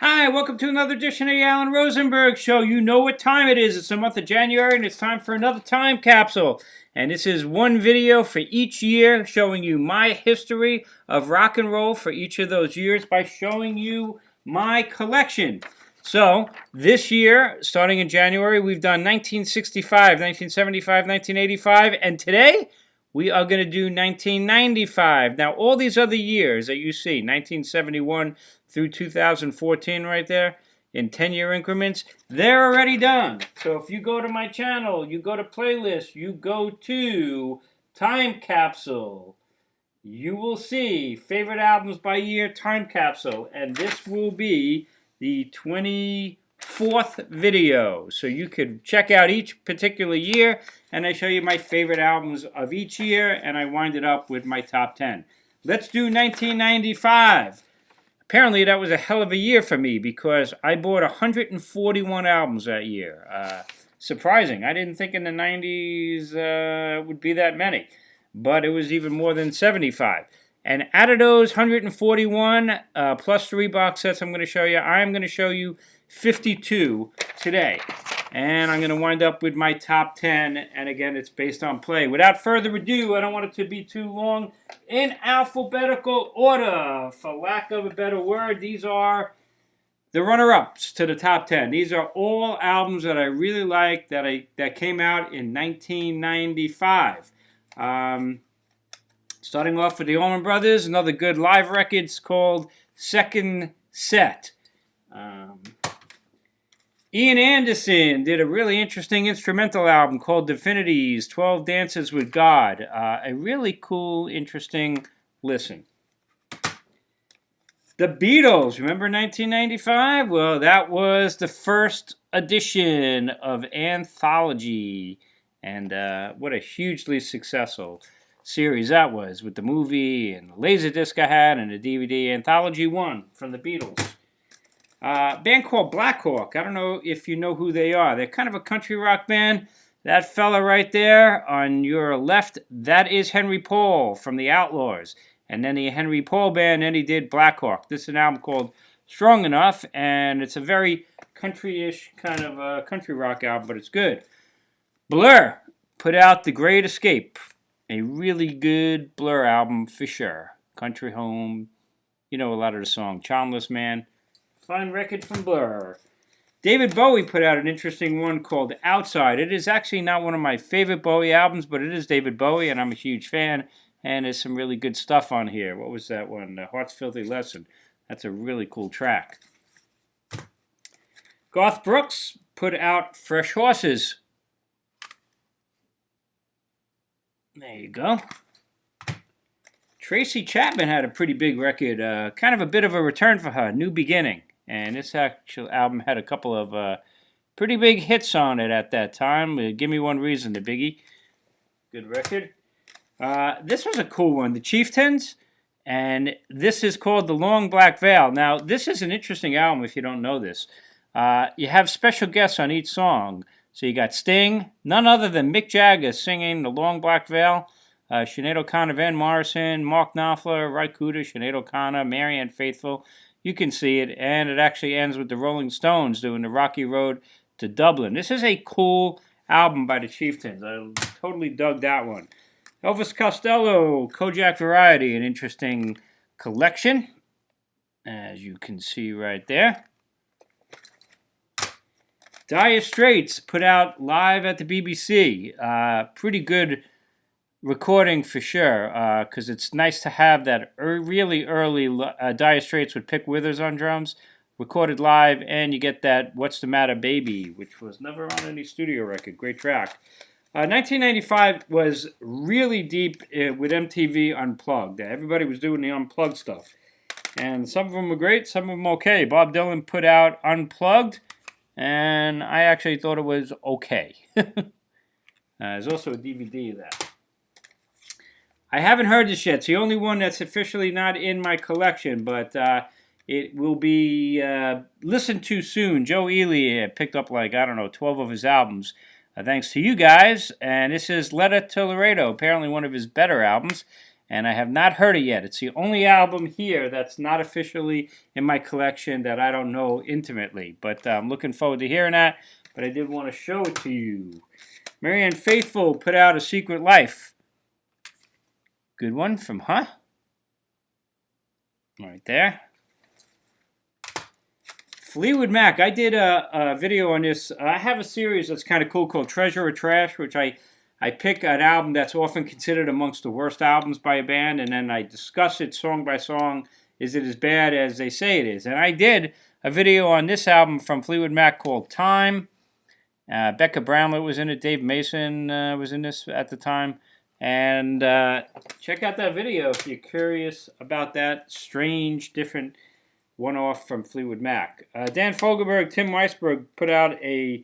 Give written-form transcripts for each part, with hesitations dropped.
Hi, welcome to another edition of the Alan Rosenberg Show. You know what time it is. It's the month of January, and it's time for another time capsule. And this is one video for each year showing you my history of rock and roll for each of those years by showing you my collection. So, this year, starting in January, we've done 1965, 1975, 1985, and today we are going to do 1995. Now, all these other years that you see, 1971 through 2014 right there, in 10-year increments, they're already done. So if you go to my channel, you go to playlist, you go to Time Capsule, you will see favorite albums by year Time Capsule, and this will be the 24th video. So you could check out each particular year, and I show you my favorite albums of each year, and I wind it up with my top 10. Let's do 1995. Apparently, that was a hell of a year for me because I bought 141 albums that year. Surprising. I didn't think in the 90s it would be that many, but it was even more than 75. And out of those 141, plus 3 box sets I'm going to show you, I'm going to show you 52 today. And I'm going to wind up with my top 10, and again, it's based on play. Without further ado, I don't want it to be too long. In alphabetical order, for lack of a better word, these are the runner-ups to the top 10. These are all albums that I really like that came out in 1995. Starting off with the Allman Brothers, another good live record. It's called Second Set. Ian Anderson did a really interesting instrumental album called Divinities, 12 Dances with God. A really cool, interesting listen. The Beatles, remember 1995? Well, that was the first edition of Anthology. And what a hugely successful series that was, with the movie and the Laserdisc I had and the DVD. Anthology 1 from the Beatles. Band called Black Hawk. I don't know if you know who they are. They're kind of a country rock band. That fella right there on your left, that is Henry Paul from the Outlaws. And then the Henry Paul band, then he did Black Hawk. This is an album called Strong Enough, and it's a very country-ish kind of country rock album, but it's good. Blur put out The Great Escape. A really good Blur album for sure. Country Home, you know a lot of the song. Charmless Man. Fine record from Blur. David Bowie put out an interesting one called Outside. It is actually not one of my favorite Bowie albums, but it is David Bowie, and I'm a huge fan. And there's some really good stuff on here. What was that one? Heart's Filthy Lesson. That's a really cool track. Garth Brooks put out Fresh Horses. There you go. Tracy Chapman had a pretty big record. Kind of a bit of a return for her. New Beginning. And this actual album had a couple of pretty big hits on it at that time. Give Me One Reason, the biggie. Good record. This was a cool one, The Chieftains. And this is called The Long Black Veil. Now, this is an interesting album if you don't know this. You have special guests on each song. So you got Sting, none other than Mick Jagger singing The Long Black Veil. Sinead O'Connor, Van Morrison, Mark Knopfler, Ry Cooder, Sinead O'Connor, Marianne Faithfull. You can see it, and it actually ends with the Rolling Stones doing the Rocky Road to Dublin. This is a cool album by the Chieftains. I totally dug that one. Elvis Costello, Kojak Variety, an interesting collection, as you can see right there. Dire Straits put out Live at the BBC. Pretty good recording for sure, because it's nice to have that really early Dire Straits with Pick Withers on drums, recorded live, and you get that What's the Matter Baby, which was never on any studio record. Great track. 1995 was really deep with MTV Unplugged. Everybody was doing the Unplugged stuff, and some of them were great, some of them okay. Bob Dylan put out Unplugged, and I actually thought it was okay. There's also a DVD of that. I haven't heard this yet. It's the only one that's officially not in my collection, but it will be listened to soon. Joe Ely picked up 12 of his albums, thanks to you guys. And this is Letter to Laredo, apparently one of his better albums. and I have not heard it yet. It's the only album here that's not officially in my collection that I don't know intimately, but I'm looking forward to hearing that, but I did want to show it to you. Marianne Faithfull put out A Secret Life. Good one from Huh? Right there. Fleetwood Mac. I did a video on this. I have a series that's kind of cool called Treasure or Trash, which I pick an album that's often considered amongst the worst albums by a band, and then I discuss it song by song. Is it as bad as they say it is? And I did a video on this album from Fleetwood Mac called Time. Becca Brownlett was in it. Dave Mason was in this at the time. And check out that video if you're curious about that strange, different one-off from Fleetwood Mac. Dan Fogelberg, Tim Weisberg put out a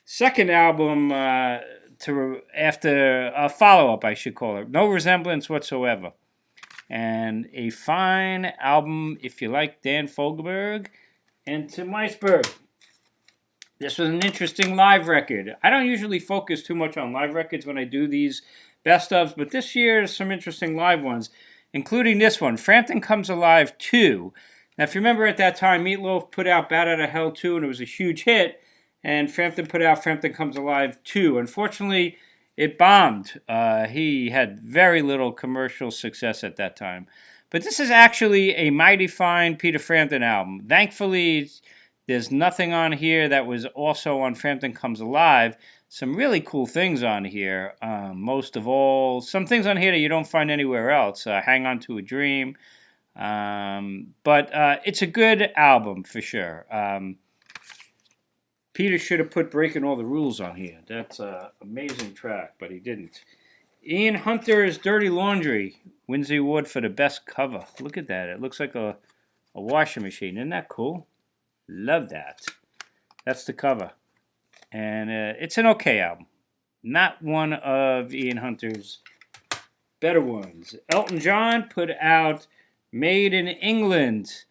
second album after a follow-up, I should call it. No resemblance whatsoever. And a fine album if you like Dan Fogelberg and Tim Weisberg. This was an interesting live record. I don't usually focus too much on live records when I do these best ofs, but this year there's some interesting live ones, including this one, Frampton Comes Alive 2. Now, if you remember at that time, Meatloaf put out Bat Out of Hell 2, and it was a huge hit, and Frampton put out Frampton Comes Alive 2. Unfortunately, it bombed. He had very little commercial success at that time. But this is actually a mighty fine Peter Frampton album. Thankfully, there's nothing on here that was also on Frampton Comes Alive. Some really cool things on here. Most of all, some things on here that you don't find anywhere else. Hang On to a Dream. But it's a good album for sure. Peter should have put Breaking All the Rules on here. That's an amazing track, but he didn't. Ian Hunter's Dirty Laundry wins the award for the best cover. Look at that. It looks like a washing machine. Isn't that cool? Love that. That's the cover. And it's an okay album. Not one of Ian Hunter's better ones. Elton John put out Made in England.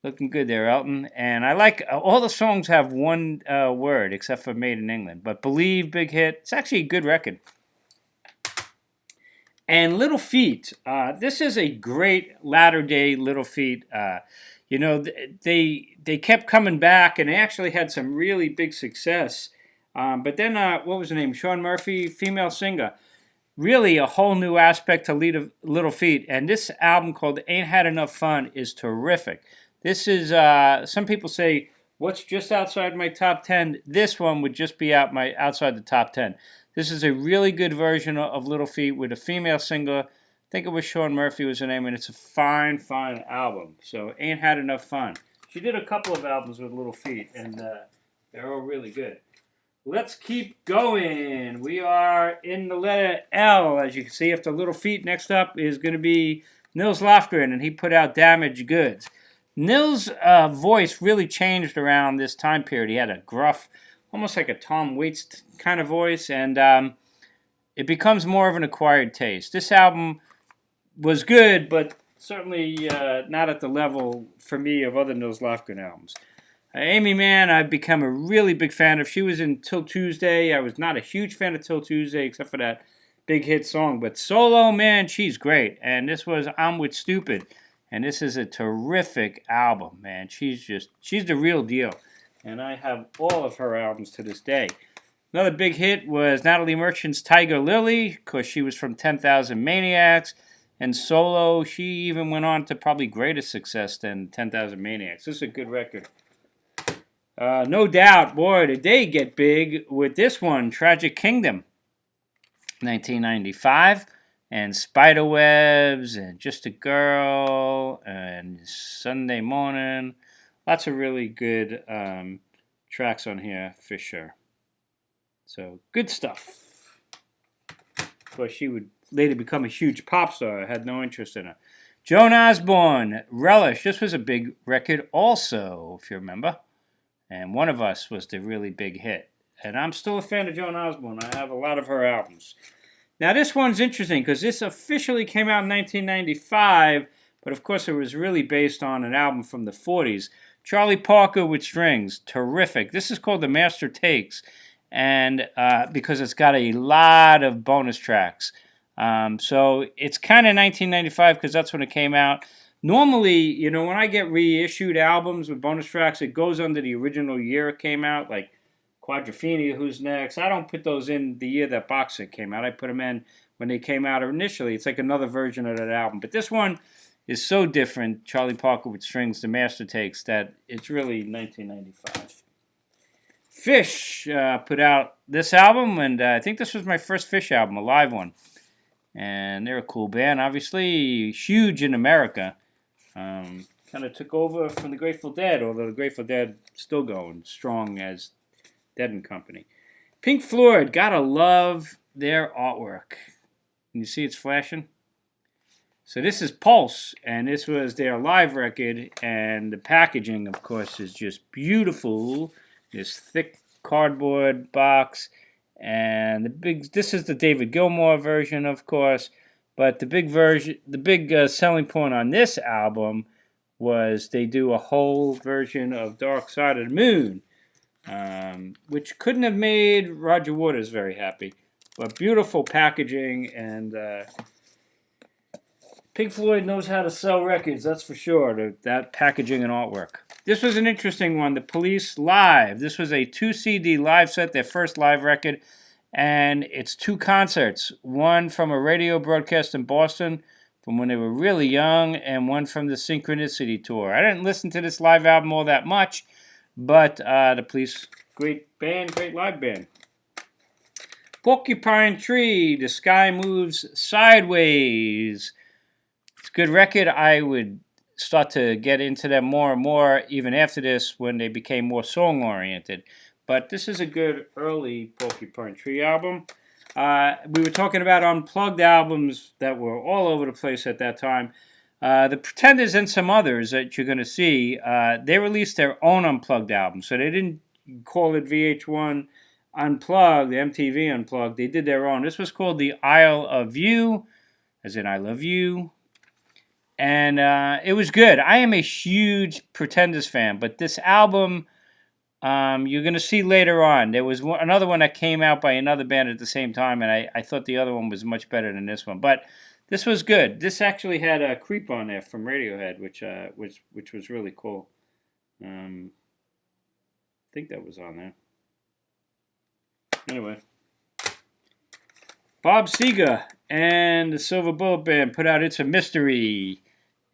Looking good there, Elton. And I like all the songs have one word except for Made in England. But Believe, big hit. It's actually a good record. And Little Feat. This is a great latter-day Little Feat. You know, they kept coming back, and they actually had some really big success. But then, what was her name? Shawn Murphy, female singer. Really a whole new aspect to Little Feat. And this album called Ain't Had Enough Fun is terrific. This is, some people say, what's just outside my top 10? This one would just be outside the top 10. This is a really good version of Little Feat with a female singer. I think it was Shawn Murphy was her name, and it's a fine, fine album. So, Ain't Had Enough Fun. She did a couple of albums with Little Feat, and they're all really good. Let's keep going. We are in the letter L. As you can see, after Little Feat, next up is going to be Nils Lofgren, and he put out Damaged Goods. Nils' voice really changed around this time period. He had a gruff, almost like a Tom Waits kind of voice, and it becomes more of an acquired taste. This album was good, but certainly not at the level, for me, of other Nils Lofgren albums. Amy Mann, I've become a really big fan of. She was in Till Tuesday. I was not a huge fan of Till Tuesday, except for that big hit song. But solo, man, she's great. And this was I'm With Stupid. And this is a terrific album, man. She's the real deal. And I have all of her albums to this day. Another big hit was Natalie Merchant's Tiger Lily, because she was from 10,000 Maniacs. And solo, she even went on to probably greater success than 10,000 Maniacs. This is a good record. No doubt, boy, did they get big with this one, Tragic Kingdom, 1995, and Spiderwebs, and Just a Girl, and Sunday Morning. Lots of really good tracks on here, for sure. So, good stuff. Of course, she would later become a huge pop star. I had no interest in her. Joan Osborne, Relish. This was a big record also, if you remember. And One of Us was the really big hit. And I'm still a fan of Joan Osborne. I have a lot of her albums. Now, this one's interesting because this officially came out in 1995, but of course it was really based on an album from the 40s. Charlie Parker with Strings. Terrific. This is called The Master Takes, and because it's got a lot of bonus tracks. So it's kind of 1995 because that's when it came out. Normally, you know, when I get reissued albums with bonus tracks, it goes under the original year it came out, like Quadrophenia, Who's Next. I don't put those in the year that box set came out. I put them in when they came out initially. It's like another version of that album. But this one is so different, Charlie Parker with Strings, the master takes, that it's really 1995. Fish put out this album, and I think this was my first Fish album, a live one. And they're a cool band, obviously, huge in America. Kind of took over from the Grateful Dead, although the Grateful Dead still going strong as Dead and Company. Pink Floyd, gotta love their artwork. Can you see it's flashing? So this is Pulse, and this was their live record, and the packaging, of course, is just beautiful. This thick cardboard box, and this is the David Gilmour version, of course, but the big selling point on this album was they do a whole version of Dark Side of the Moon, which couldn't have made Roger Waters very happy. But beautiful packaging, and Pink Floyd knows how to sell records, that's for sure, that packaging and artwork. This was an interesting one, The Police Live. This was a 2 CD live set, their first live record, and it's 2 concerts. One from a radio broadcast in Boston from when they were really young, and one from the Synchronicity Tour. I didn't listen to this live album all that much, but The Police, great band, great live band. Porcupine Tree, The Sky Moves Sideways. It's a good record. I would start to get into them more and more even after this when they became more song-oriented. But this is a good early Porcupine Tree album. We were talking about unplugged albums that were all over the place at that time. The Pretenders and some others that you're going to see, they released their own unplugged album. So they didn't call it VH1 Unplugged, the MTV Unplugged. They did their own. This was called The Isle of You, as in I Love You. And it was good. I am a huge Pretenders fan, but this album, you're going to see later on. There was another one that came out by another band at the same time, and I thought the other one was much better than this one. But this was good. This actually had a Creep on there from Radiohead, which was really cool. I think that was on there. Anyway. Bob Seger and the Silver Bullet Band put out It's a Mystery,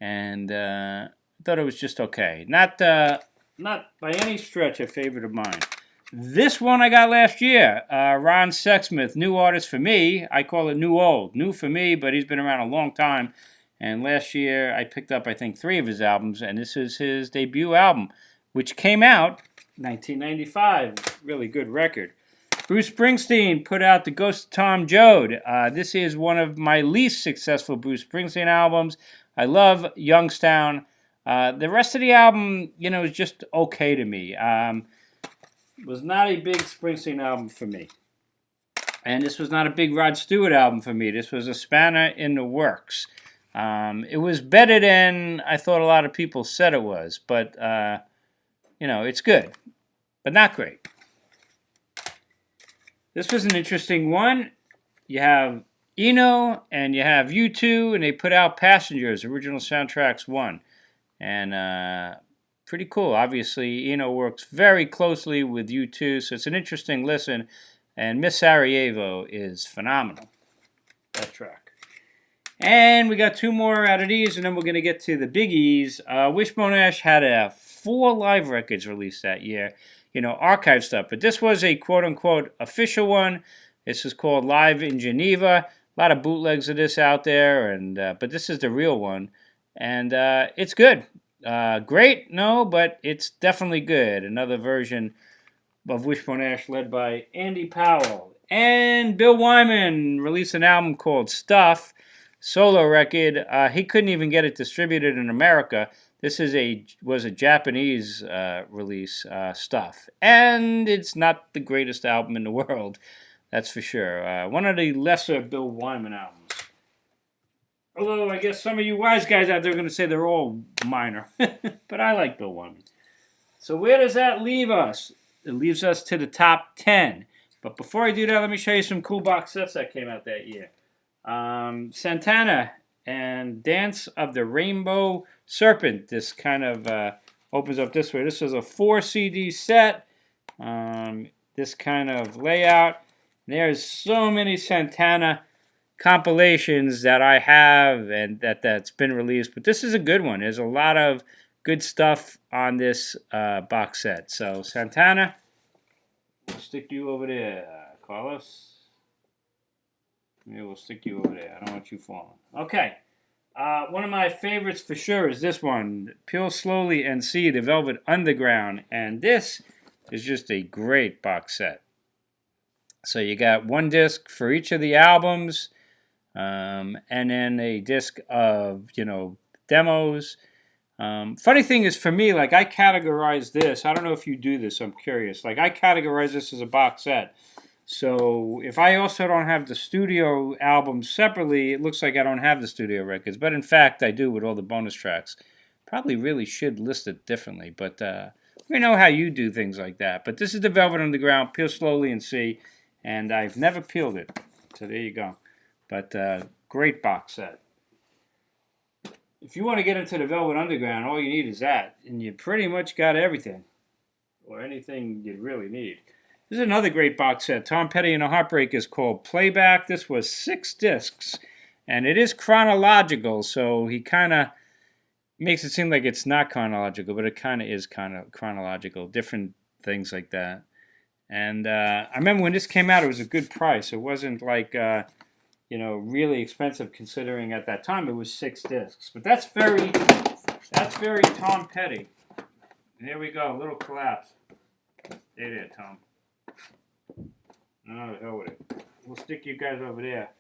and I thought it was just okay. Not by any stretch a favorite of mine. This one I got last year, Ron Sexsmith, new artist for me. I call it new old. New for me, but he's been around a long time. And last year I picked up, I think, 3 of his albums, and this is his debut album, which came out 1995. Really good record. Bruce Springsteen put out The Ghost of Tom Joad. This is one of my least successful Bruce Springsteen albums. I love Youngstown. The rest of the album, you know, is just okay to me. Was not a big Springsteen album for me. And this was not a big Rod Stewart album for me. This was a spanner in the works. It was better than I thought a lot of people said it was. But, you know, it's good. But not great. This was an interesting one. You have Eno and you have U2, and they put out Passengers, original soundtracks 1. And pretty cool. Obviously, Eno works very closely with U2, so it's an interesting listen. And Miss Sarajevo is phenomenal, that track. And we got 2 more out of these, and then we're going to get to the biggies. Wishbone Ash had 4 live records released that year. You know, archive stuff. But this was a quote-unquote official one. This is called Live in Geneva. A lot of bootlegs of this out there, and but this is the real one. And it's good. Great? No, but it's definitely good. Another version of Wishbone Ash led by Andy Powell. And Bill Wyman released an album called Stuff, solo record. He couldn't even get it distributed in America. This was a Japanese release, Stuff. And it's not the greatest album in the world, that's for sure. One of the lesser Bill Wyman albums. Although I guess some of you wise guys out there are going to say they're all minor. But I like Bill Wyman. So where does that leave us? It leaves us to the top 10. But before I do that, let me show you some cool box sets that came out that year. Santana and Dance of the Rainbow Serpent. This kind of opens up this way. This is a 4 CD set. This kind of layout. There's so many Santana compilations that I have and that's been released, but this is a good one. There's a lot of good stuff on this box set. So Santana, we'll stick you over there, Carlos. Yeah, we'll stick you over there. I don't want you falling. Okay. One of my favorites for sure is this one, Peel Slowly and See, The Velvet Underground. And this is just a great box set. So you got one disc for each of the albums, and then a disc of, demos. Funny thing is, for me, like, I categorize this. I don't know if you do this. I'm curious. Like, I categorize this as a box set. So if I also don't have the studio albums separately, it looks like I don't have the studio records. But in fact, I do with all the bonus tracks. Probably really should list it differently. But we know how you do things like that. But this is the Velvet Underground. Peel Slowly and See. And I've never peeled it. So there you go. But great box set. If you want to get into the Velvet Underground, all you need is that. And you pretty much got everything. Or anything you'd really need. This is another great box set. Tom Petty and the Heartbreakers, called Playback. This was 6 discs. And it is chronological, so he kind of makes it seem like it's not chronological, but it kind of is kind of chronological. Different things like that. And I remember when this came out, it was a good price. It wasn't like, really expensive considering at that time it was 6 discs. But that's very Tom Petty. And there we go, a little collapse. Stay there, Tom. Oh, the hell with it. We'll stick you guys over there.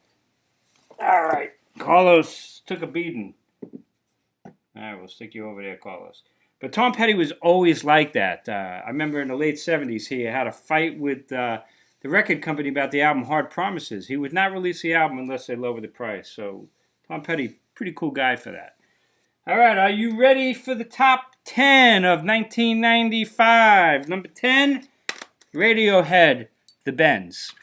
All right. Carlos took a beating. All right, we'll stick you over there, Carlos. But Tom Petty was always like that. I remember in the late 70s, he had a fight with the record company about the album Hard Promises. He would not release the album unless they lowered the price. So Tom Petty, pretty cool guy for that. All right, are you ready for the top 10 of 1995? Number 10, Radiohead, The Bends.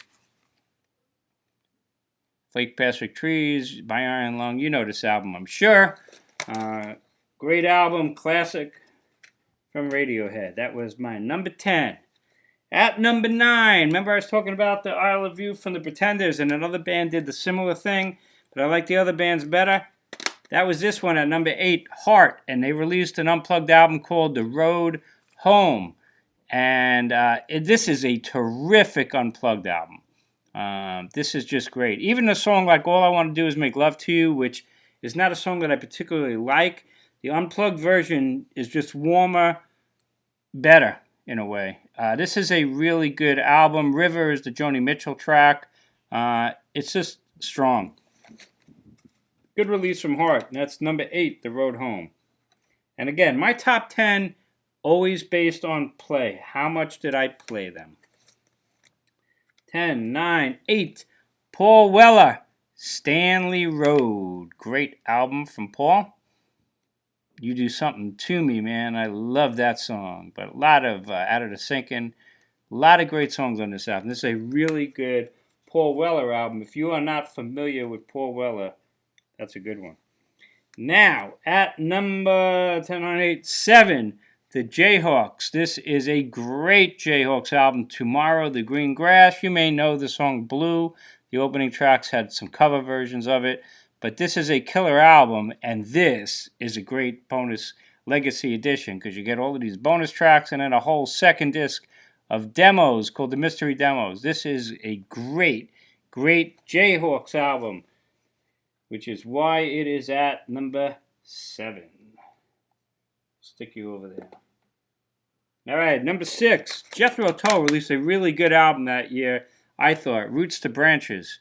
Flake Pacific Trees, by Iron Lung. You know this album, I'm sure. Great album, classic from Radiohead. That was my number 10. At number 9, remember I was talking about the Isle of View from the Pretenders, and another band did the similar thing, but I like the other bands better. That was this one at number 8, Heart, and they released an unplugged album called The Road Home. And this is a terrific unplugged album. This is just great. Even the song like All I Want to Do Is Make Love to You, which is not a song that I particularly like, the unplugged version is just warmer, better in a way. This is a really good album. River is the Joni Mitchell track. It's just strong. Good release from Heart. And that's number 8, The Road Home. And again, my top 10, always based on play. How much did I play them? 10, 9, 8. Paul Weller, Stanley Road. Great album from Paul. You Do Something to Me, man. I love that song. But a lot of Out of the Sinking. A lot of great songs on this album. This is a really good Paul Weller album. If you are not familiar with Paul Weller, that's a good one. Now, at number 10, 9, 8, 7, the Jayhawks. This is a great Jayhawks album. Tomorrow, The Green Grass. You may know the song Blue. The opening tracks had some cover versions of it. But this is a killer album, and this is a great bonus legacy edition because you get all of these bonus tracks and then a whole second disc of demos called the Mystery Demos. This is a great, great Jayhawks album, which is why it is at number 7. Stick you over there. All right, number 6. Jethro Tull released a really good album that year, I thought, Roots to Branches.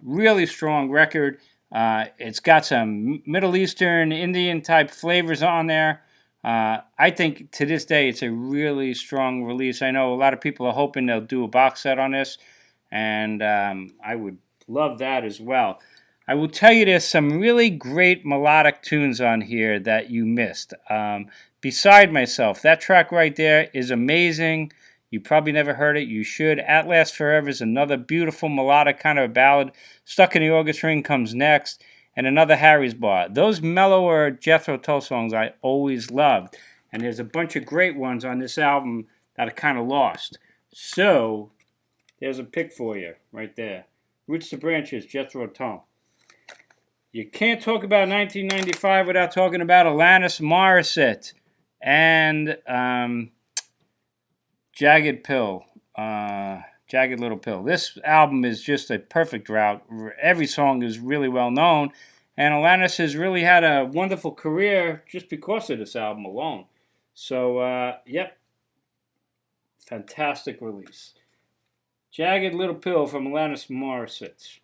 Really strong record. It's got some Middle Eastern, Indian type flavors on there. I think to this day it's a really strong release. I know a lot of people are hoping they'll do a box set on this, and I would love that as well. I will tell you there's some really great melodic tunes on here that you missed. Beside Myself, that track right there is amazing. You probably never heard it. You should. At Last Forever is another beautiful melodic kind of ballad. Stuck in the August Ring comes next. And another Harry's Bar. Those mellower Jethro Tull songs I always loved. And there's a bunch of great ones on this album that are kind of lost. So, there's a pick for you right there. Roots to Branches, Jethro Tull. You can't talk about 1995 without talking about Alanis Morissette and Jagged Pill. Jagged Little Pill. This album is just a perfect route. Every song is really well known. And Alanis has really had a wonderful career just because of this album alone. So, yep. Fantastic release. Jagged Little Pill from Alanis Morissette.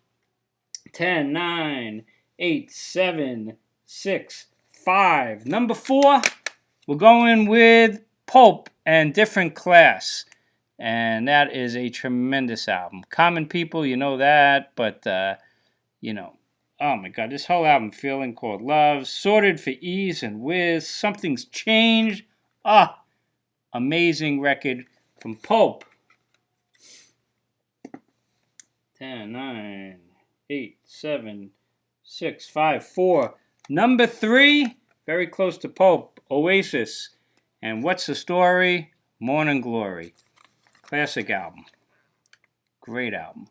10, 9, 8, 7, 6, 5. Number 4, we're going with Pulp and Different Class. And that is a tremendous album. Common People, you know that. But, you know, oh my God, this whole album, Feeling Called Love, Sorted for Ease and Whiz, Something's Changed. Amazing record from Pulp. 10, 9, 8, 7, 6, 5, 4. Number 3, very close to Pulp, Oasis. And What's the Story? Morning Glory. Classic album. Great album.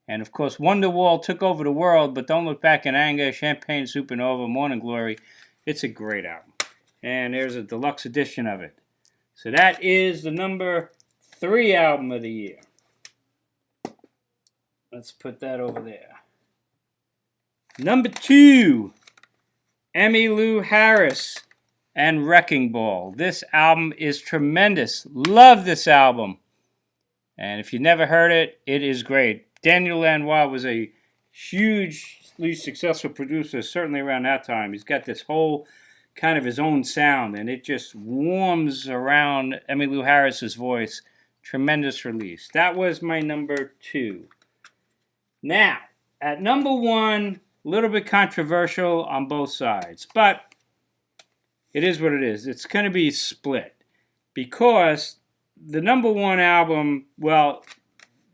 And of course, Wonderwall took over the world, but Don't Look Back in Anger, Champagne Supernova, Morning Glory. It's a great album. And there's a deluxe edition of it. So that is the number 3 album of the year. Let's put that over there. Number 2, Emmylou Harris and Wrecking Ball. This album is tremendous. Love this album. And if you never heard it, it is great. Daniel Lanois was a hugely successful producer, certainly around that time. He's got this whole kind of his own sound, and it just warms around Emmylou Harris's voice. Tremendous release. That was my number 2. Now, at number 1, a little bit controversial on both sides, but it is what it is. It's going to be split because the number 1 album, well,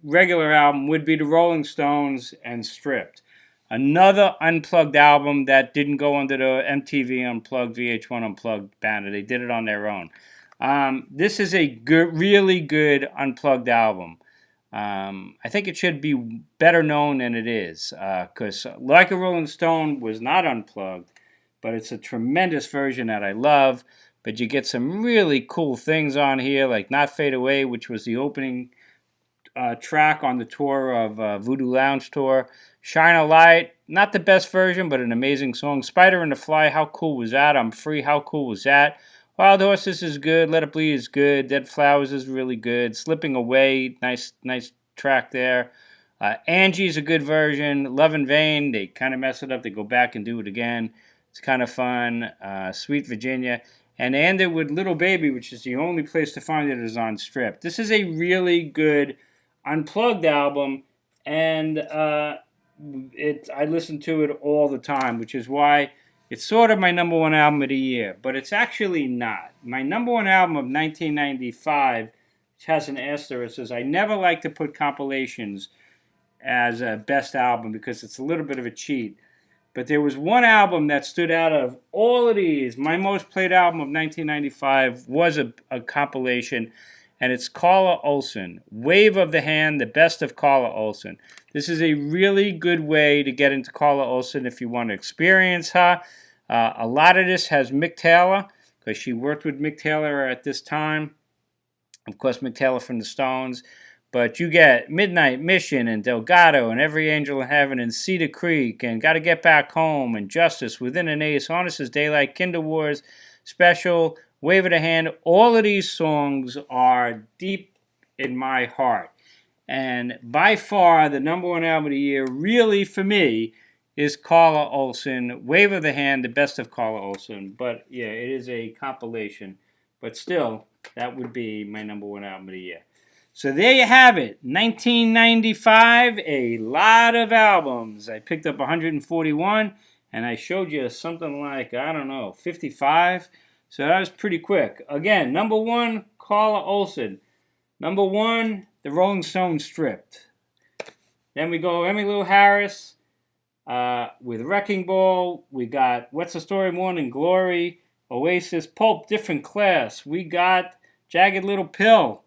regular album, would be the Rolling Stones and Stripped. Another unplugged album that didn't go under the MTV Unplugged, VH1 Unplugged banner. They did it on their own. This is a good, really good unplugged album. I think it should be better known than it is, because Like a Rolling Stone was not unplugged, but it's a tremendous version that I love. But you get some really cool things on here, like Not Fade Away, which was the opening track on the tour of Voodoo Lounge Tour. Shine a Light, not the best version, but an amazing song. Spider and the Fly, how cool was that? I'm Free, how cool was that? Wild Horses is good. Let It Bleed is good. Dead Flowers is really good. Slipping Away, nice track there. Angie's a good version. Love in Vain, they kind of mess it up. They go back and do it again. It's kind of fun. Sweet Virginia. And they ended with Little Baby, which is the only place to find it is on Strip. This is a really good unplugged album, and I listen to it all the time, which is why it's sort of my number 1 album of the year, but it's actually not. My number 1 album of 1995, which has an asterisk, says I never like to put compilations as a best album because it's a little bit of a cheat. But there was one album that stood out of all of these. My most played album of 1995 was a compilation, and it's Carla Olson, Wave of the Hand, the best of Carla Olson. This is a really good way to get into Carla Olson if you want to experience her. A lot of this has Mick Taylor, because she worked with Mick Taylor at this time. Of course, Mick Taylor from the Stones. But you get Midnight Mission and Delgado and Every Angel in Heaven and Cedar Creek and Gotta Get Back Home and Justice, Within an Ace, Honest as Daylight, Kinder Wars, Special, Wave of the Hand. All of these songs are deep in my heart. And by far, the number 1 album of the year, really for me, is Carla Olson. Wave of the Hand, the best of Carla Olson. But yeah, it is a compilation. But still, that would be my number 1 album of the year. So there you have it, 1995, a lot of albums. I picked up 141, and I showed you something like, 55. So that was pretty quick. Again, number 1, Carla Olson. Number 1, the Rolling Stones Stripped. Then we go Emmylou Harris with Wrecking Ball. We got What's the Story, Morning Glory, Oasis, Pulp, Different Class. We got Jagged Little Pill,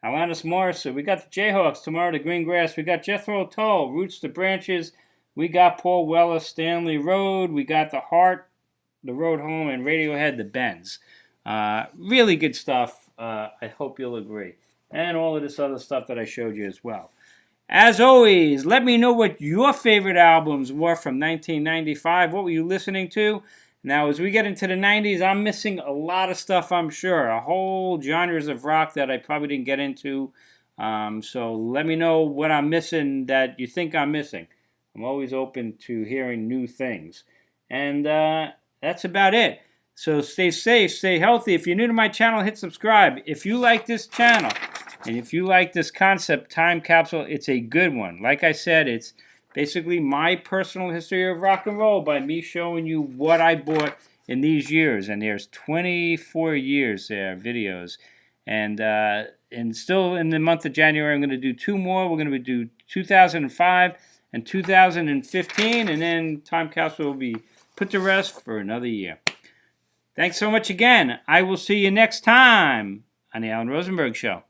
Alanis Morissette. We got the Jayhawks, Tomorrow the Green Grass. We got Jethro Tull, Roots to Branches. We got Paul Weller, Stanley Road. We got The Heart, The Road Home, and Radiohead, The Bends. Really good stuff. I hope you'll agree. And all of this other stuff that I showed you as well. As always, let me know what your favorite albums were from 1995. What were you listening to? Now, as we get into the 90s, I'm missing a lot of stuff, I'm sure. A whole genres of rock that I probably didn't get into. So let me know what I'm missing that you think I'm missing. I'm always open to hearing new things. And that's about it. So stay safe, stay healthy. If you're new to my channel, hit subscribe. If you like this channel, and if you like this concept, Time Capsule, it's a good one. Like I said, it's basically my personal history of rock and roll by me showing you what I bought in these years. And there's 24 years there, videos. And still in the month of January, I'm going to do 2 more. We're going to do 2005 and 2015. And then Time Capsule will be put to rest for another year. Thanks so much again. I will see you next time on the Alan Rosenberg Show.